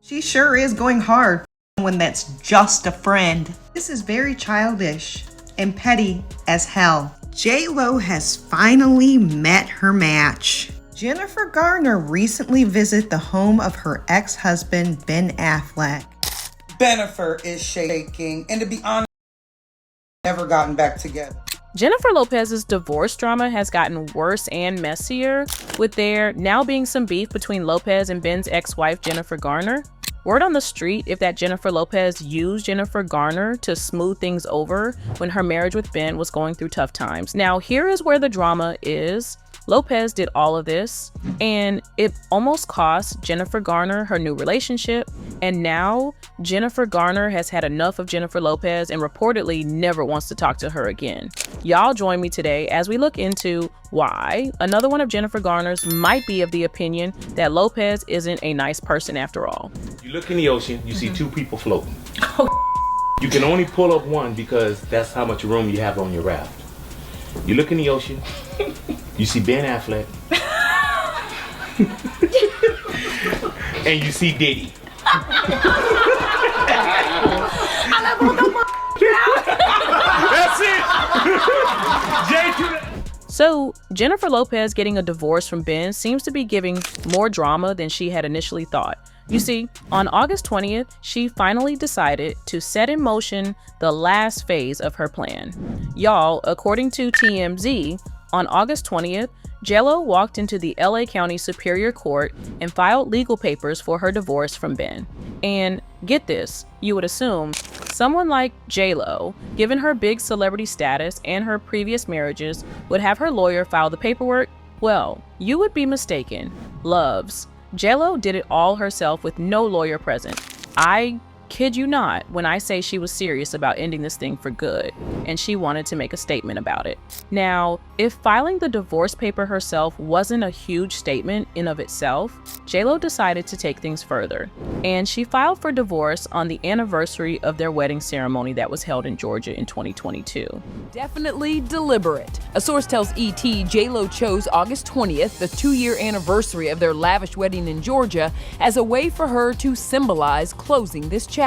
She sure is going hard when that's just a friend. This is very childish and petty as hell. J.Lo has finally met her match. Jennifer Garner recently visited the home of her ex-husband, Ben Affleck. Jennifer is shaking, and to be honest, never gotten back together. Jennifer Lopez's divorce drama has gotten worse and messier, with there now being some beef between Lopez and Ben's ex-wife, Jennifer Garner. Word on the street if that Jennifer Lopez used Jennifer Garner to smooth things over when her marriage with Ben was going through tough times. Now, here is where the drama is. Lopez did all of this, and it almost cost Jennifer Garner her new relationship, and now Jennifer Garner has had enough of Jennifer Lopez and reportedly never wants to talk to her again. Y'all join me today as we look into why another one of Jennifer Garner's might be of the opinion that Lopez isn't a nice person after all. You look in the ocean, you see two people floating. You can only pull up one because that's how much room you have on your raft. You look in the ocean, you see Ben Affleck, and you see Diddy. That's it. So, Jennifer Lopez getting a divorce from Ben seems to be giving more drama than she had initially thought. You see, on August 20th, she finally decided to set in motion the last phase of her plan. Y'all, according to TMZ, on August 20th, J.Lo walked into the LA County Superior Court and filed legal papers for her divorce from Ben. And get this, you would assume someone like J.Lo, given her big celebrity status and her previous marriages, would have her lawyer file the paperwork. Well, you would be mistaken. Luvs. J.Lo did it all herself with no lawyer present. I kid you not when I say she was serious about ending this thing for good, and she wanted to make a statement about it. Now, if filing the divorce paper herself wasn't a huge statement in of itself, J.Lo decided to take things further, and she filed for divorce on the anniversary of their wedding ceremony that was held in Georgia in 2022. Definitely deliberate. A source tells ET J.Lo chose August 20th, the 2-year anniversary of their lavish wedding in Georgia, as a way for her to symbolize closing this chapter.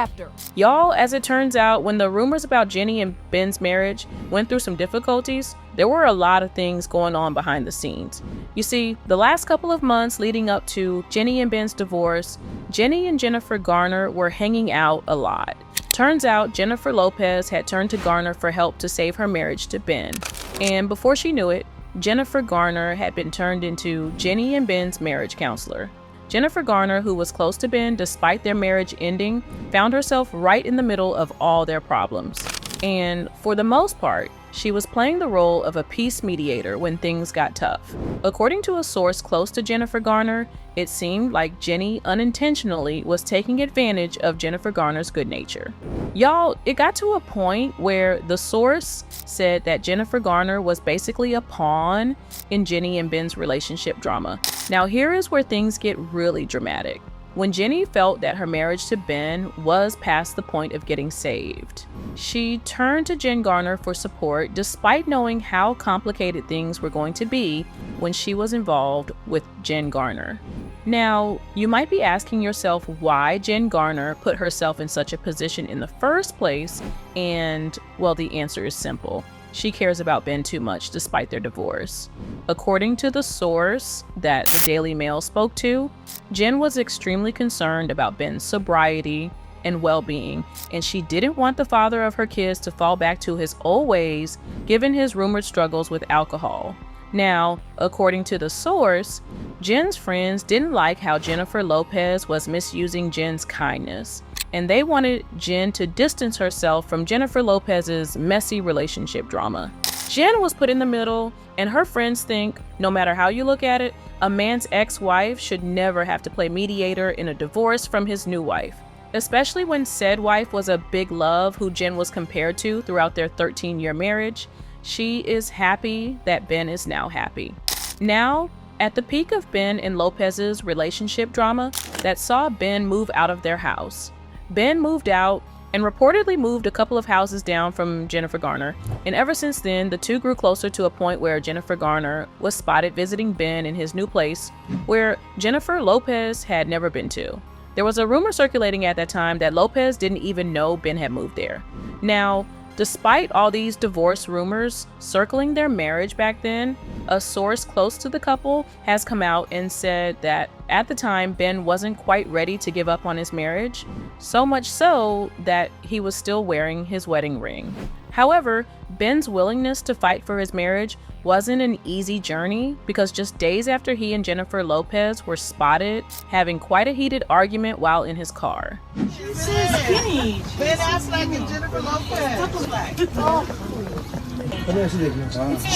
Y'all, as it turns out, when the rumors about Jenny and Ben's marriage went through some difficulties, there were a lot of things going on behind the scenes. You see, the last couple of months leading up to Jenny and Ben's divorce, Jenny and Jennifer Garner were hanging out a lot. Turns out Jennifer Lopez had turned to Garner for help to save her marriage to Ben. And before she knew it, Jennifer Garner had been turned into Jenny and Ben's marriage counselor. Jennifer Garner, who was close to Ben despite their marriage ending, found herself right in the middle of all their problems. And for the most part, she was playing the role of a peace mediator when things got tough. According to a source close to Jennifer Garner, it seemed like Jenny unintentionally was taking advantage of Jennifer Garner's good nature. Y'all, it got to a point where the source said that Jennifer Garner was basically a pawn in Jenny and Ben's relationship drama. Now here is where things get really dramatic. When Jenny felt that her marriage to Ben was past the point of getting saved, she turned to Jen Garner for support despite knowing how complicated things were going to be when she was involved with Jen Garner. Now, you might be asking yourself why Jen Garner put herself in such a position in the first place, and, well, the answer is simple. She cares about Ben too much despite their divorce. According to the source that the Daily Mail spoke to, Jen was extremely concerned about Ben's sobriety and well-being, and she didn't want the father of her kids to fall back to his old ways given his rumored struggles with alcohol. Now, according to the source, Jen's friends didn't like how Jennifer Lopez was misusing Jen's kindness, and they wanted Jen to distance herself from Jennifer Lopez's messy relationship drama. Jen was put in the middle, and her friends think, no matter how you look at it, a man's ex-wife should never have to play mediator in a divorce from his new wife, especially when said wife was a big love who Jen was compared to throughout their 13-year marriage. She is happy that Ben is now happy. Now, at the peak of Ben and Lopez's relationship drama that saw Ben move out of their house, Ben moved out and reportedly moved a couple of houses down from Jennifer Garner, and ever since then, the two grew closer to a point where Jennifer Garner was spotted visiting Ben in his new place, where Jennifer Lopez had never been to. There was a rumor circulating at that time that Lopez didn't even know Ben had moved there. Now, despite all these divorce rumors circling their marriage back then, a source close to the couple has come out and said that at the time, Ben wasn't quite ready to give up on his marriage, so much so that he was still wearing his wedding ring. However, Ben's willingness to fight for his marriage wasn't an easy journey because just days after he and Jennifer Lopez were spotted having quite a heated argument while in his car. She's skinny. Ben acts like a Jennifer Lopez.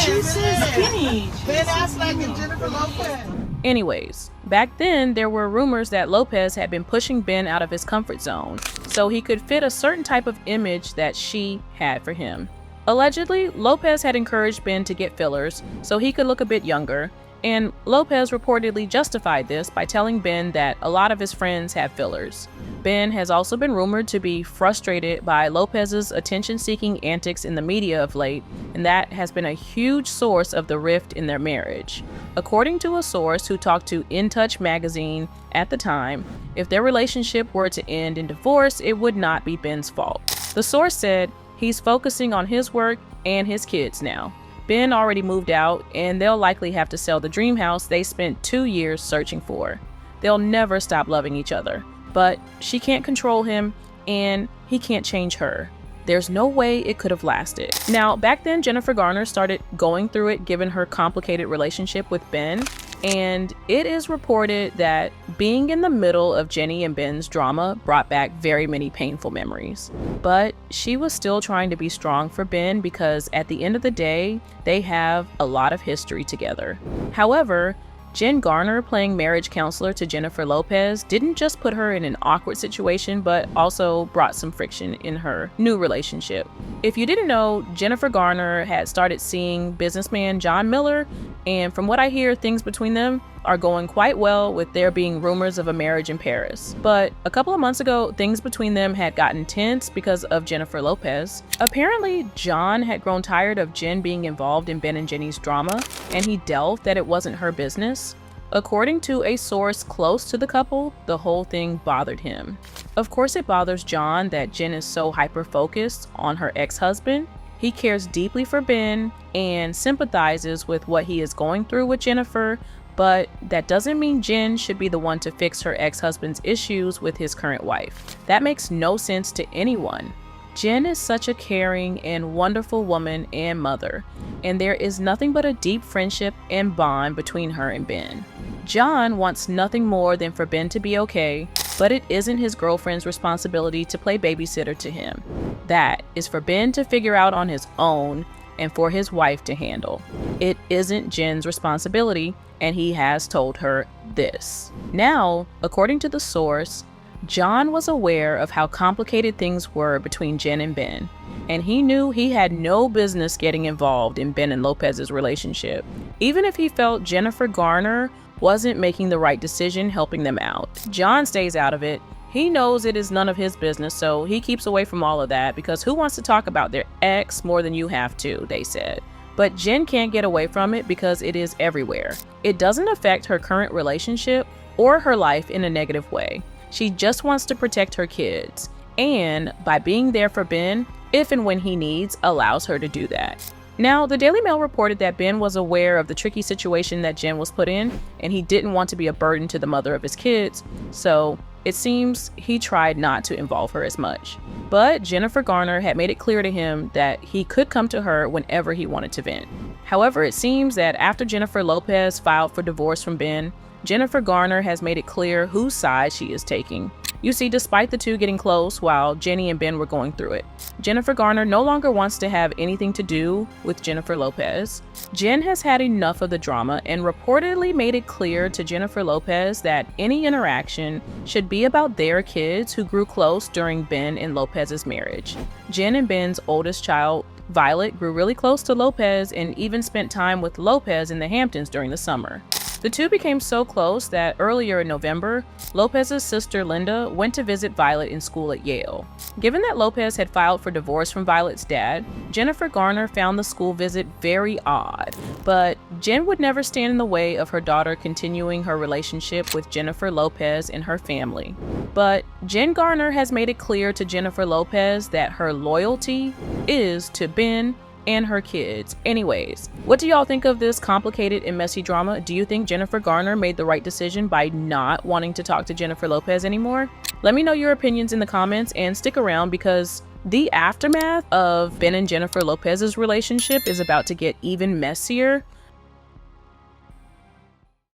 She's skinny. Ben acts like a Jennifer Lopez. Anyways, back then there were rumors that Lopez had been pushing Ben out of his comfort zone so he could fit a certain type of image that she had for him. Allegedly, Lopez had encouraged Ben to get fillers so he could look a bit younger, and Lopez reportedly justified this by telling Ben that a lot of his friends have fillers. Ben has also been rumored to be frustrated by Lopez's attention-seeking antics in the media of late, and that has been a huge source of the rift in their marriage. According to a source who talked to In Touch magazine at the time, if their relationship were to end in divorce, it would not be Ben's fault. The source said he's focusing on his work and his kids now. Ben already moved out, and they'll likely have to sell the dream house they spent 2 years searching for. They'll never stop loving each other, but she can't control him, and he can't change her. There's no way it could have lasted. Now, back then, Jennifer Garner started going through it given her complicated relationship with Ben, and it is reported that being in the middle of Jenny and Ben's drama brought back very many painful memories. But she was still trying to be strong for Ben because at the end of the day, they have a lot of history together. However, Jen Garner playing marriage counselor to Jennifer Lopez didn't just put her in an awkward situation, but also brought some friction in her new relationship. If you didn't know, Jennifer Garner had started seeing businessman John Miller, and from what I hear, things between them are going quite well, with there being rumors of a marriage in Paris. But a couple of months ago, things between them had gotten tense because of Jennifer Lopez. Apparently, John had grown tired of Jen being involved in Ben and Jenny's drama, and he delved that it wasn't her business. According to a source close to the couple, the whole thing bothered him. Of course, it bothers John that Jen is so hyper-focused on her ex-husband. He cares deeply for Ben and sympathizes with what he is going through with Jennifer, but that doesn't mean Jen should be the one to fix her ex-husband's issues with his current wife. That makes no sense to anyone. Jen is such a caring and wonderful woman and mother, and there is nothing but a deep friendship and bond between her and Ben. John wants nothing more than for Ben to be okay, but it isn't his girlfriend's responsibility to play babysitter to him. That is for Ben to figure out on his own and for his wife to handle. It isn't Jen's responsibility, and he has told her this. Now, according to the source, John was aware of how complicated things were between Jen and Ben, and he knew he had no business getting involved in Ben and Lopez's relationship, even if he felt Jennifer Garner wasn't making the right decision helping them out. John stays out of it. He knows it is none of his business, so he keeps away from all of that because who wants to talk about their ex more than you have to, they said. But Jen can't get away from it because it is everywhere. It doesn't affect her current relationship or her life in a negative way. She just wants to protect her kids, and by being there for Ben, if and when he needs, allows her to do that. Now, the Daily Mail reported that Ben was aware of the tricky situation that Jen was put in, and he didn't want to be a burden to the mother of his kids, so it seems he tried not to involve her as much. But Jennifer Garner had made it clear to him that he could come to her whenever he wanted to vent. However, it seems that after Jennifer Lopez filed for divorce from Ben, Jennifer Garner has made it clear whose side she is taking. You see, despite the two getting close while Jenny and Ben were going through it, Jennifer Garner no longer wants to have anything to do with Jennifer Lopez. Jen has had enough of the drama and reportedly made it clear to Jennifer Lopez that any interaction should be about their kids who grew close during Ben and Lopez's marriage. Jen and Ben's oldest child, Violet, grew really close to Lopez and even spent time with Lopez in the Hamptons during the summer. The two became so close that earlier in November, Lopez's sister Linda went to visit Violet in school at Yale. Given that Lopez had filed for divorce from Violet's dad, Jennifer Garner found the school visit very odd. But Jen would never stand in the way of her daughter continuing her relationship with Jennifer Lopez and her family. But Jen Garner has made it clear to Jennifer Lopez that her loyalty is to Ben and her kids. Anyways, what do y'all think of this complicated and messy drama? Do you think Jennifer Garner made the right decision by not wanting to talk to Jennifer Lopez anymore? Let me know your opinions in the comments and stick around because the aftermath of Ben and Jennifer Lopez's relationship is about to get even messier.